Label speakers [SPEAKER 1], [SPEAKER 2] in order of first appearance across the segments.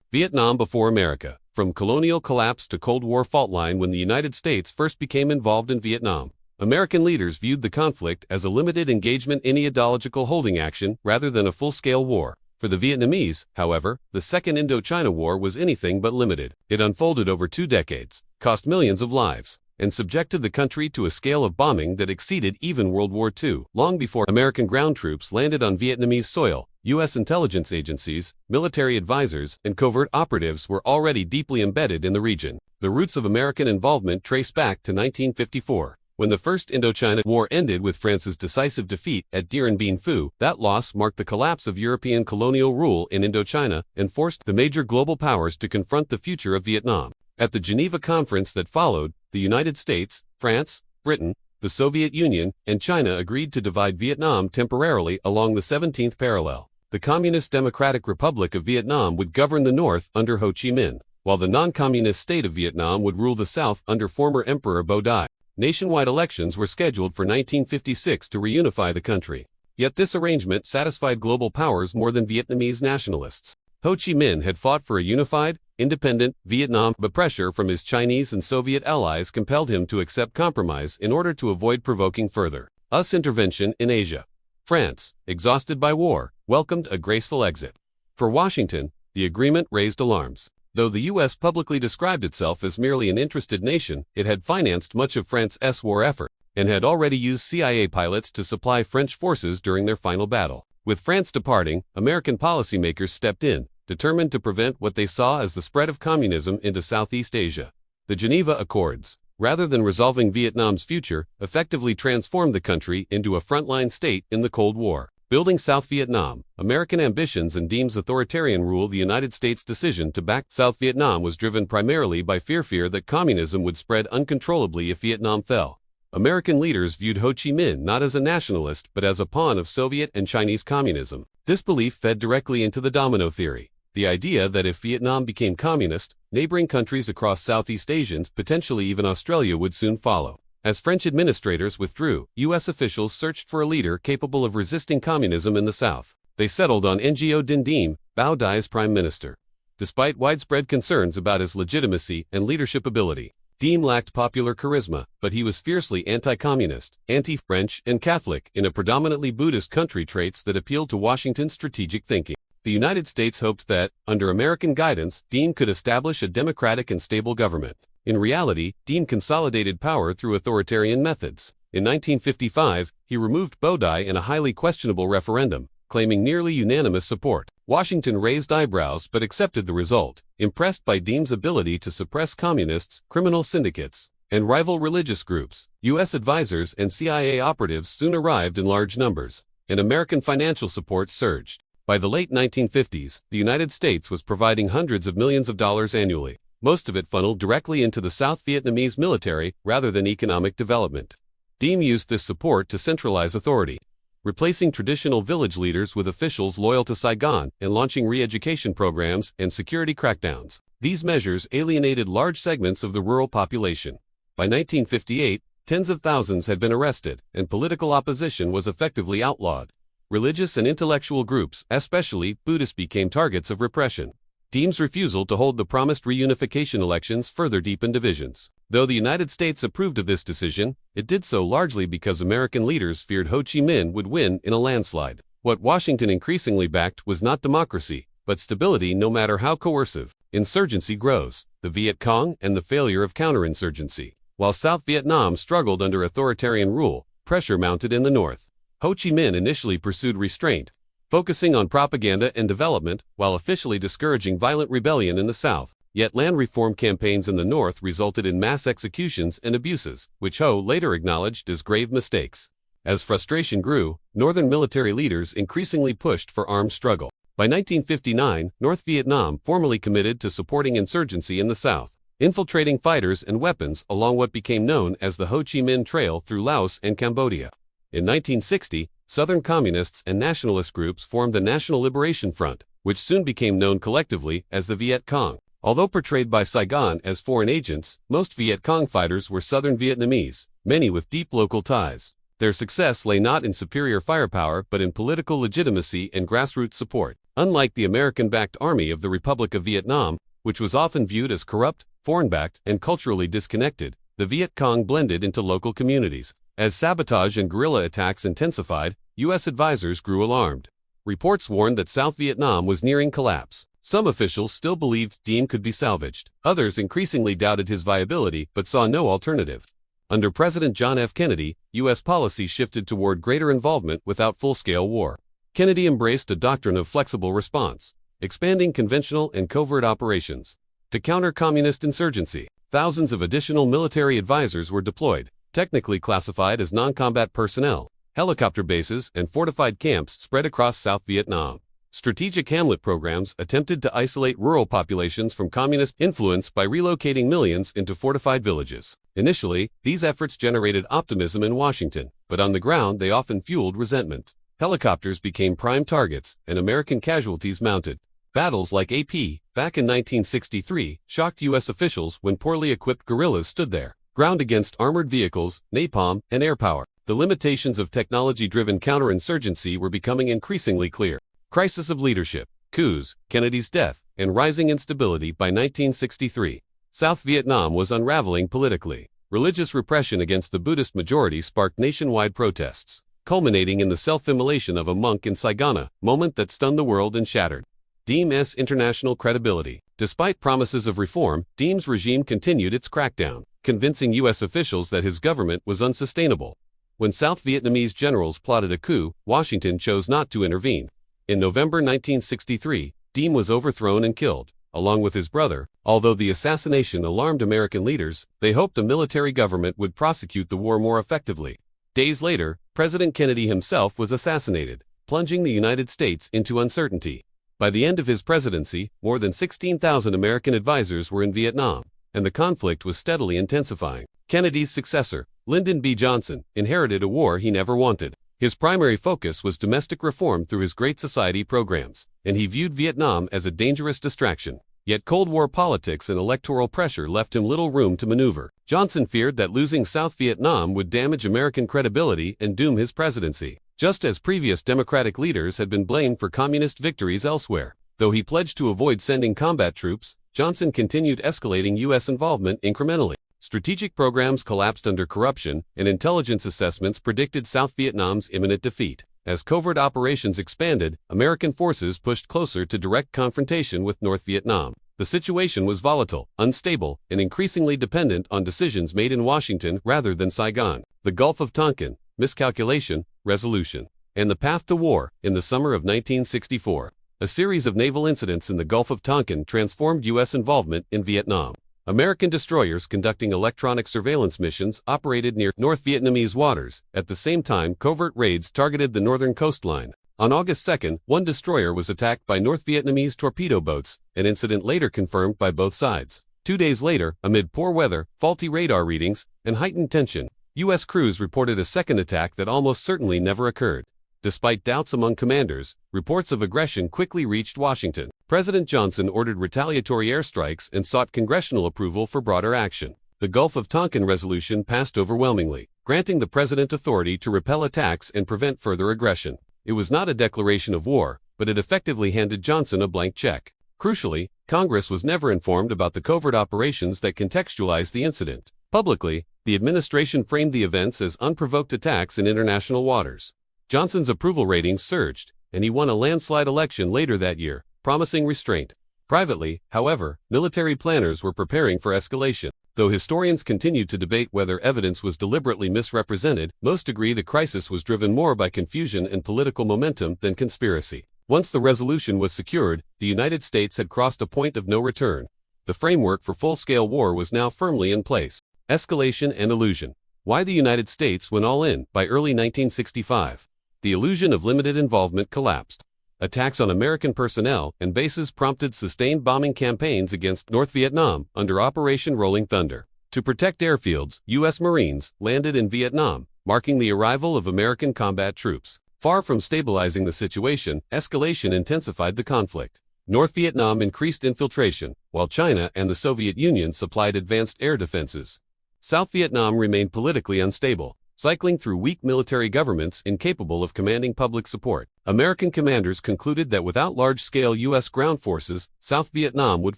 [SPEAKER 1] Vietnam before America. From colonial collapse to Cold War fault line. When the United States first became involved in Vietnam, American leaders viewed the conflict as a limited engagement in ideological holding action rather than a full-scale war. For the Vietnamese, however, the Second Indochina War was anything but limited. It unfolded over 2 decades, cost millions of lives, and subjected the country to a scale of bombing that exceeded even World War II. Long before American ground troops landed on Vietnamese soil, U.S. intelligence agencies, military advisors, and covert operatives were already deeply embedded in the region. The roots of American involvement trace back to 1954. When the First Indochina War ended with France's decisive defeat at Dien Bien Phu, that loss marked the collapse of European colonial rule in Indochina and forced the major global powers to confront the future of Vietnam. At the Geneva Conference that followed, the United States, France, Britain, the Soviet Union, and China agreed to divide Vietnam temporarily along the 17th parallel. The Communist Democratic Republic of Vietnam would govern the north under Ho Chi Minh, while the non-communist state of Vietnam would rule the south under former Emperor Bo Dai. Nationwide elections were scheduled for 1956 to reunify the country. Yet this arrangement satisfied global powers more than Vietnamese nationalists. Ho Chi Minh had fought for a unified, independent Vietnam, but pressure from his Chinese and Soviet allies compelled him to accept compromise in order to avoid provoking further U.S. intervention in Asia. France, exhausted by war, welcomed a graceful exit. For Washington, the agreement raised alarms. Though the U.S. publicly described itself as merely an interested nation, it had financed much of France's war effort, and had already used CIA pilots to supply French forces during their final battle. With France departing, American policymakers stepped in, determined to prevent what they saw as the spread of communism into Southeast Asia. The Geneva Accords, rather than resolving Vietnam's future, effectively transformed the country into a frontline state in the Cold War. Building South Vietnam, American ambitions and Diem's authoritarian rule. The United States' decision to back South Vietnam was driven primarily by fear that communism would spread uncontrollably if Vietnam fell. American leaders viewed Ho Chi Minh not as a nationalist but as a pawn of Soviet and Chinese communism. This belief fed directly into the Domino Theory, the idea that if Vietnam became communist, neighboring countries across Southeast Asia, potentially even Australia, would soon follow. As French administrators withdrew, U.S. officials searched for a leader capable of resisting communism in the South. They settled on Ngo Dinh Diem, Bao Dai's prime minister. Despite widespread concerns about his legitimacy and leadership ability, Diem lacked popular charisma, but he was fiercely anti-communist, anti-French, and Catholic in a predominantly Buddhist country, traits that appealed to Washington's strategic thinking. The United States hoped that, under American guidance, Diem could establish a democratic and stable government. In reality, Diem consolidated power through authoritarian methods. In 1955, he removed Bo Dai in a highly questionable referendum, claiming nearly unanimous support. Washington raised eyebrows but accepted the result, impressed by Diem's ability to suppress communists, criminal syndicates, and rival religious groups. U.S. advisors and CIA operatives soon arrived in large numbers, and American financial support surged. By the late 1950s, the United States was providing hundreds of millions of dollars annually, most of it funneled directly into the South Vietnamese military rather than economic development. Diem used this support to centralize authority, replacing traditional village leaders with officials loyal to Saigon and launching re-education programs and security crackdowns. These measures alienated large segments of the rural population. By 1958, tens of thousands had been arrested, and political opposition was effectively outlawed. Religious and intellectual groups, especially Buddhists, became targets of repression. Diem's refusal to hold the promised reunification elections further deepened divisions. Though the United States approved of this decision, it did so largely because American leaders feared Ho Chi Minh would win in a landslide. What Washington increasingly backed was not democracy, but stability, no matter how coercive. Insurgency grows, the Viet Cong, and the failure of counterinsurgency. While South Vietnam struggled under authoritarian rule, pressure mounted in the north. Ho Chi Minh initially pursued restraint, focusing on propaganda and development, while officially discouraging violent rebellion in the south. Yet land reform campaigns in the north resulted in mass executions and abuses, which Ho later acknowledged as grave mistakes. As frustration grew, northern military leaders increasingly pushed for armed struggle. By 1959, North Vietnam formally committed to supporting insurgency in the south, infiltrating fighters and weapons along what became known as the Ho Chi Minh Trail through Laos and Cambodia. In 1960, Southern communists and nationalist groups formed the National Liberation Front, which soon became known collectively as the Viet Cong. Although portrayed by Saigon as foreign agents, most Viet Cong fighters were Southern Vietnamese, many with deep local ties. Their success lay not in superior firepower but in political legitimacy and grassroots support. Unlike the American-backed Army of the Republic of Vietnam, which was often viewed as corrupt, foreign-backed, and culturally disconnected, the Viet Cong blended into local communities. As sabotage and guerrilla attacks intensified, U.S. advisors grew alarmed. Reports warned that South Vietnam was nearing collapse. Some officials still believed Diem could be salvaged. Others increasingly doubted his viability but saw no alternative. Under President John F. Kennedy, U.S. policy shifted toward greater involvement without full-scale war. Kennedy embraced a doctrine of flexible response, expanding conventional and covert operations. To counter communist insurgency, thousands of additional military advisors were deployed, technically classified as non-combat personnel. Helicopter bases and fortified camps spread across South Vietnam. Strategic hamlet programs attempted to isolate rural populations from communist influence by relocating millions into fortified villages. Initially, these efforts generated optimism in Washington, but on the ground they often fueled resentment. Helicopters became prime targets, and American casualties mounted. Battles like AP, back in 1963, shocked U.S. officials when poorly equipped guerrillas stood their ground against armored vehicles, napalm, and air power. The limitations of technology-driven counterinsurgency were becoming increasingly clear. Crisis of leadership, coups, Kennedy's death, and rising instability by 1963. South Vietnam was unraveling politically. Religious repression against the Buddhist majority sparked nationwide protests, culminating in the self-immolation of a monk in Saigon, a moment that stunned the world and shattered Diem's international credibility. Despite promises of reform, Diem's regime continued its crackdown, convincing U.S. officials that his government was unsustainable. When South Vietnamese generals plotted a coup, Washington chose not to intervene. In November 1963, Diem was overthrown and killed, along with his brother. Although the assassination alarmed American leaders, they hoped a military government would prosecute the war more effectively. Days later, President Kennedy himself was assassinated, plunging the United States into uncertainty. By the end of his presidency, more than 16,000 American advisors were in Vietnam, and the conflict was steadily intensifying. Kennedy's successor, Lyndon B. Johnson, inherited a war he never wanted. His primary focus was domestic reform through his Great Society programs, and he viewed Vietnam as a dangerous distraction. Yet Cold War politics and electoral pressure left him little room to maneuver. Johnson feared that losing South Vietnam would damage American credibility and doom his presidency, just as previous Democratic leaders had been blamed for communist victories elsewhere. Though he pledged to avoid sending combat troops, Johnson continued escalating U.S. involvement incrementally. Strategic programs collapsed under corruption, and intelligence assessments predicted South Vietnam's imminent defeat. As covert operations expanded, American forces pushed closer to direct confrontation with North Vietnam. The situation was volatile, unstable, and increasingly dependent on decisions made in Washington rather than Saigon. The Gulf of Tonkin, miscalculation, resolution, and the path to war. In the summer of 1964, a series of naval incidents in the Gulf of Tonkin transformed U.S. involvement in Vietnam. American destroyers conducting electronic surveillance missions operated near North Vietnamese waters. At the same time, covert raids targeted the northern coastline. On August 2, one destroyer was attacked by North Vietnamese torpedo boats, an incident later confirmed by both sides. 2 days later, amid poor weather, faulty radar readings, and heightened tension, U.S. crews reported a second attack that almost certainly never occurred. Despite doubts among commanders, reports of aggression quickly reached Washington. President Johnson ordered retaliatory airstrikes and sought congressional approval for broader action. The Gulf of Tonkin resolution passed overwhelmingly, granting the president authority to repel attacks and prevent further aggression. It was not a declaration of war, but it effectively handed Johnson a blank check. Crucially, Congress was never informed about the covert operations that contextualized the incident. Publicly, the administration framed the events as unprovoked attacks in international waters. Johnson's approval ratings surged, and he won a landslide election later that year, promising restraint. Privately, however, military planners were preparing for escalation. Though historians continued to debate whether evidence was deliberately misrepresented, most agree the crisis was driven more by confusion and political momentum than conspiracy. Once the resolution was secured, the United States had crossed a point of no return. The framework for full-scale war was now firmly in place. Escalation and illusion. Why the United States went all in? By early 1965, the illusion of limited involvement collapsed. Attacks on American personnel and bases prompted sustained bombing campaigns against North Vietnam under Operation Rolling Thunder. To protect airfields, U.S. Marines landed in Vietnam, marking the arrival of American combat troops. Far from stabilizing the situation, escalation intensified the conflict. North Vietnam increased infiltration, while China and the Soviet Union supplied advanced air defenses. South Vietnam remained politically unstable, cycling through weak military governments incapable of commanding public support. American commanders concluded that without large-scale U.S. ground forces, South Vietnam would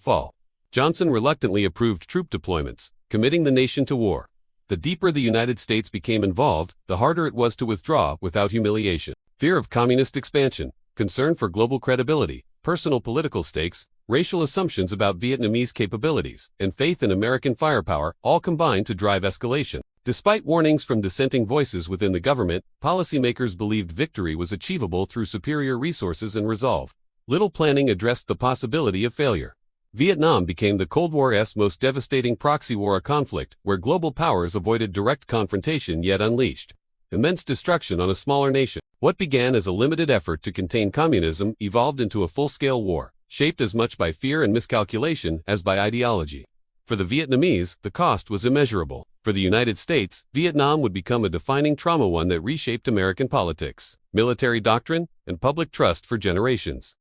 [SPEAKER 1] fall. Johnson reluctantly approved troop deployments, committing the nation to war. The deeper the United States became involved, the harder it was to withdraw without humiliation. Fear of communist expansion, concern for global credibility, personal political stakes, racial assumptions about Vietnamese capabilities, and faith in American firepower all combined to drive escalation. Despite warnings from dissenting voices within the government, policymakers believed victory was achievable through superior resources and resolve. Little planning addressed the possibility of failure. Vietnam became the Cold War's most devastating proxy war, a conflict where global powers avoided direct confrontation yet unleashed immense destruction on a smaller nation. What began as a limited effort to contain communism evolved into a full-scale war, shaped as much by fear and miscalculation as by ideology. For the Vietnamese, the cost was immeasurable. For the United States, Vietnam would become a defining trauma, one that reshaped American politics, military doctrine, and public trust for generations.